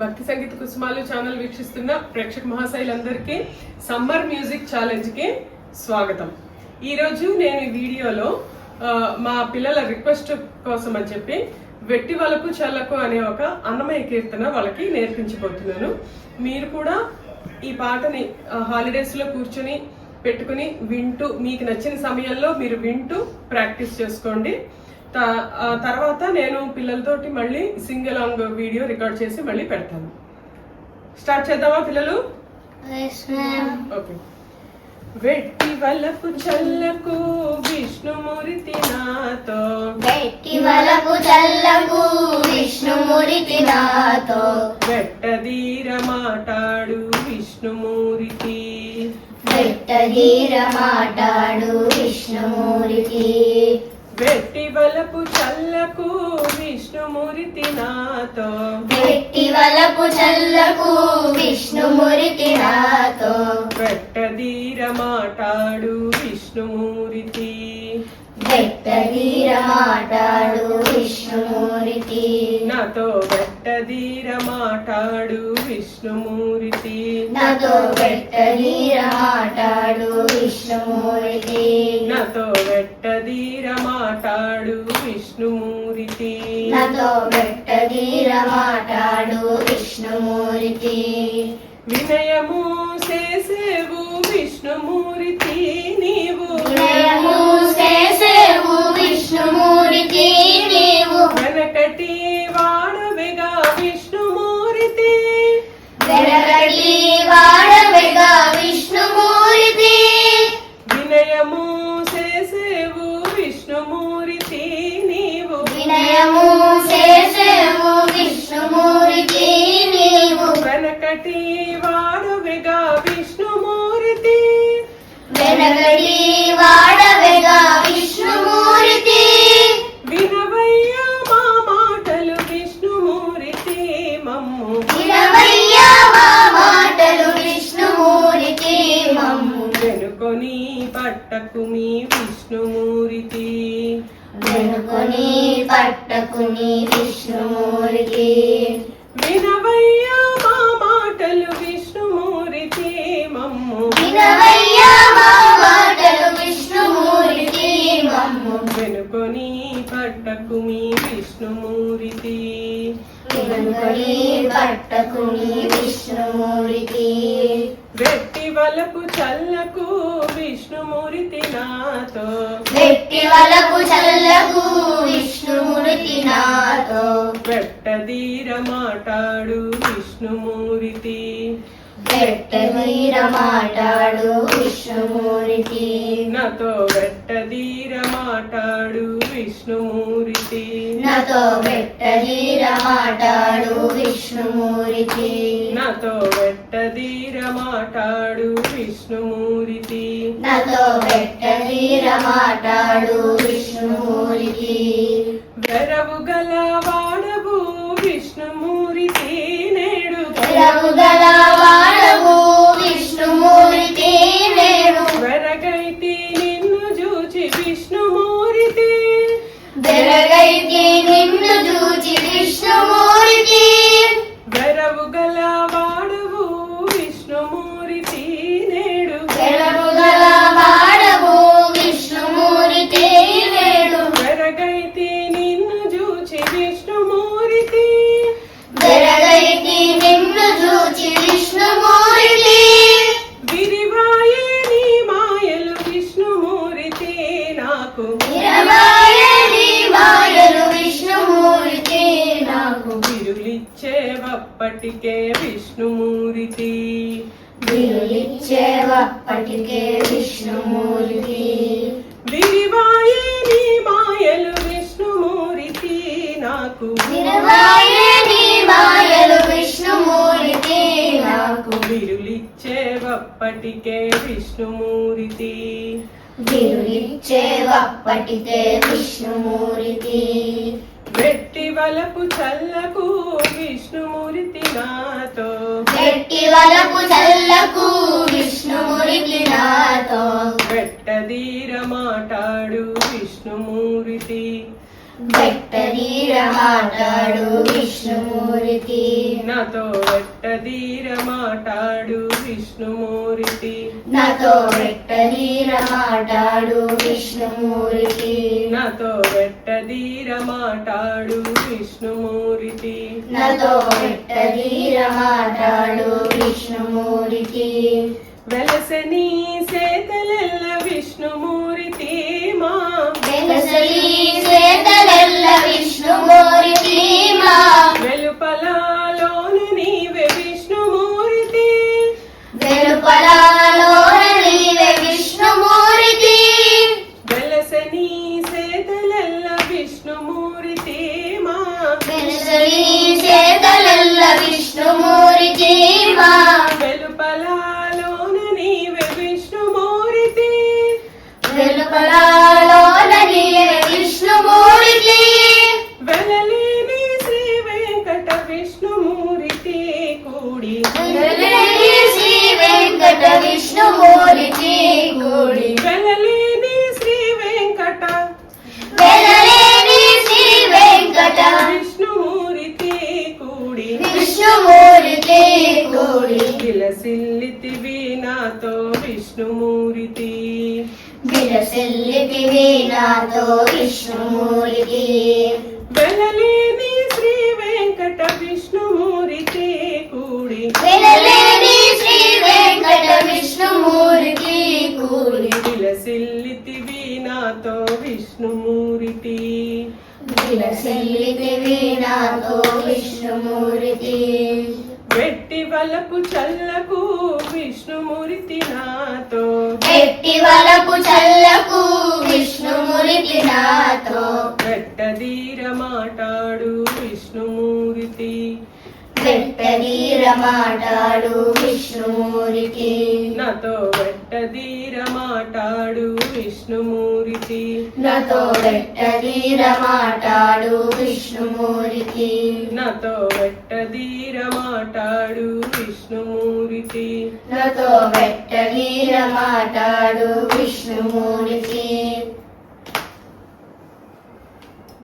భక్తి సంగీత కుసుమాలు ఛానల్ వీక్షిస్తున్న ప్రేక్షక మహాశైలందరికీ సమ్మర్ మ్యూజిక్ ఛాలెంజ్ కి స్వాగతం. ఈ రోజు నేను ఈ వీడియోలో మా పిల్లల రిక్వెస్ట్ కోసం అని చెప్పి వెట్టి వలపు చల్లకు అనే ఒక అన్నమయ్య కీర్తన వాళ్ళకి నేర్పించబోతున్నాను. మీరు కూడా ఈ పాటని హాలిడేస్ లో కూర్చొని పెట్టుకుని వింటూ మీకు నచ్చిన సమయంలో మీరు వింటూ ప్రాక్టీస్ చేసుకోండి. తర్వాత నేను పిల్లలతోటి మళ్ళీ సింగ్ అలాంగ్ వీడియో రికార్డ్ చేసి మళ్ళీ పెడతాను. స్టార్ట్ చేద్దామా పిల్లలు? ఓకే. వెట్టి వలపు చల్లకు విష్ణుమూర్తి నాతో, వెట్టి వలపు చల్లకు విష్ణుమూర్తి నాతో, వెట్టదీర మాటాడు విష్ణుమూర్తి, వెట్టదీర మాటాడు విష్ణుమూర్తి, వెట్టి వలపు చల్లకు విష్ణుమూర్తి నాతో, వెట్టి వలపు చల్లకు విష్ణుమూర్తి నాతో, వెట్టదీర మాటాడు విష్ణుమూర్తి, వెట్టదీర మాటాడు విష్ణుమూర్తి, నాతో వెట్టదీర మాటాడు విష్ణుమూర్తి, నాతో వెట్టదీర మాటాడు విష్ణుమూర్తి, నాతో వెట్టదీర మాటాడు విష్ణుమూర్తి, నాతో వెట్టదీర మాటాడు విష్ణుమూర్తి, వినయము చేసేవు విష్ణుమూర్తి నీవు, వినయము చేసేవు విష్ణుమూర్తి నీవు, వెనకటి వాడవిగా విష్ణుమూర్తి, వెనకటి వాడవిగా విష్ణుమూర్తి, వినయము చేసేవు విష్ణుమూర్తి నీవు, వినయము చేసేవు విష్ణుమూర్తి నీవు, వెనకటి వాడవిగా విష్ణుమూర్తి, వెనకటి వాడవిగా విష్ణుమూర్తి, వినవయ్య మా మాటలు విష్ణుమూర్తి మమ్ము, వినవయ్య మా మాటలు విష్ణుమూర్తి మమ్ము, వెనుకొని పట్టకు మీ విష్ణుమూర్తి, వెనుకొని పట్టకుని విష్ణుమూర్తి, వినవయ్య మా మాటలు విష్ణుమూర్తి మమ్ము, వినవయ్య మా మాటలు విష్ణుమూర్తి మమ్ము, వెనుకొని పట్టకు మీ విష్ణుమూర్తి, వెనుకొని పట్టకుని విష్ణుమూర్తి, వెట్టి వలపు చల్లకు విష్ణుమూర్తి నాతో, వెట్టి వలపు చల్లకు విష్ణుమూర్తి నాతో, వెట్టదీర మాటాడు విష్ణుమూర్తి, వెట్టదీర మాటాడు విష్ణుమూర్తి, నాతో వెట్టదీర మాటాడు విష్ణుమూర్తి, నాతో వెట్టదీర మాటాడు విష్ణుమూర్తి, నాతో వెట్టదీర మాటాడు విష్ణుమూర్తి, నాతో వెట్టదీర మాటాడు విష్ణుమూర్తి, వెరవు గల వాడవు విష్ణుమూర్తి నేడు, వెరవు గల వాడవు విష్ణుమూర్తి నేడు, వెరగైతి నిన్ను చూచి విష్ణుమూర్తి, వెరగైతి నిన్ను చూచి విష్ణుమూర్తి, వెరవు గల వాడవు విష్ణుమూర్తి నేడు, వెరవు గల వాడవు విష్ణుమూర్తి నేడు, వెరగైతి నిన్ను చూచి విష్ణుమూర్తి, వెరగైతి నిన్ను చూచి విష్ణుమూర్తి, విరివాయే నీ మాయలు విష్ణుమూర్తి నాకు, విరవాయని మాయలు విష్ణుమూర్తి నాకు, విరులిచ్చేవప్పటికే విష్ణుమూర్తి, విరులిచ్చేవప్పటికే విష్ణుమూర్తి, విరివాయే నీ మాయలు విష్ణుమూర్తి నాకు, విరవాయని మాయలు విష్ణుమూర్తి నాకు, విరులిచ్చేవప్పటికే విష్ణుమూర్తి, విరులిచ్చేవప్పటికే విష్ణుమూర్తి, వెట్టి వలపు చల్లకు విష్ణుమూర్తి నాతో, వెట్టి వలపు చల్లకు విష్ణుమూర్తి నాతో, వెట్టదీర మాటాడు విష్ణుమూర్తి, వెట్టదీర మాట్లాడు విష్ణుమూర్తి నాతో వెట్టదీర మాటాడు విష్ణుమూర్తి నాతో వెట్టదీర మాట్లాడు విష్ణుమూర్తి నాతో వెట్టదీర మాటాడు విష్ణుమూర్తి నాతో వెట్టదీర మాట్లాడు విష్ణుమూర్తి వెలసని సేతలెల్ల విష్ణుమూర్తి మా వెలసలి సేతలెల్ల విష్ణుమూర్తి మా వెలుపలలోన నీవే విష్ణుమూర్తి వెలుపలలోన నీవే విష్ణుమూర్తి వెలసని సేతలెల్ల విష్ణుమూర్తి మా వెలసలి సేతలెల్ల విష్ణుమూర్తి మా వెలుపలలోన నీవే విష్ణుమూర్తి వెలుపలలోన నీవే విష్ణుమూర్తి వెలలేని శ్రీ వెంకట విష్ణుమూర్తి కూడి వెలలేని శ్రీ వెంకట విష్ణుమూర్తి కూడి వెలలేని శ్రీ వెంకట వెలలేని శ్రీ వెంకట విష్ణుమూర్తి కూడి విష్ణుమూర్తి కూడి విలసిల్లితివి నాతో విష్ణుమూర్తి విలసిల్లితివి నాతో విష్ణుమూర్తి వెలలేని శ్రీ వెంకట విష్ణుమూర్తి కూడి వెలలేని శ్రీ వెంకట విష్ణుమూర్తి కూడి విలసిల్లితివి నాతో విష్ణుమూర్తి విలసిల్లితివి నాతో విష్ణుమూర్తి వెట్టి వలపు చల్లకు విష్ణుమూర్తి నాతో ఎట్టి వలపు చల్లకు విష్ణుమూర్తి నాతో వెట్టదీర మాటాడు విష్ణుమూర్తి వెట్టదీర మాట్లాడు విష్ణుమూర్తి నాతో వెట్టదీర మాటాడు విష్ణుమూర్తి నాతో వెట్టదీర మాట్లాడు విష్ణుమూర్తి నాతో వెట్టదీర మాటాడు విష్ణుమూర్తి నాతో వెట్టదీర మాట్లాడు విష్ణుమూర్తి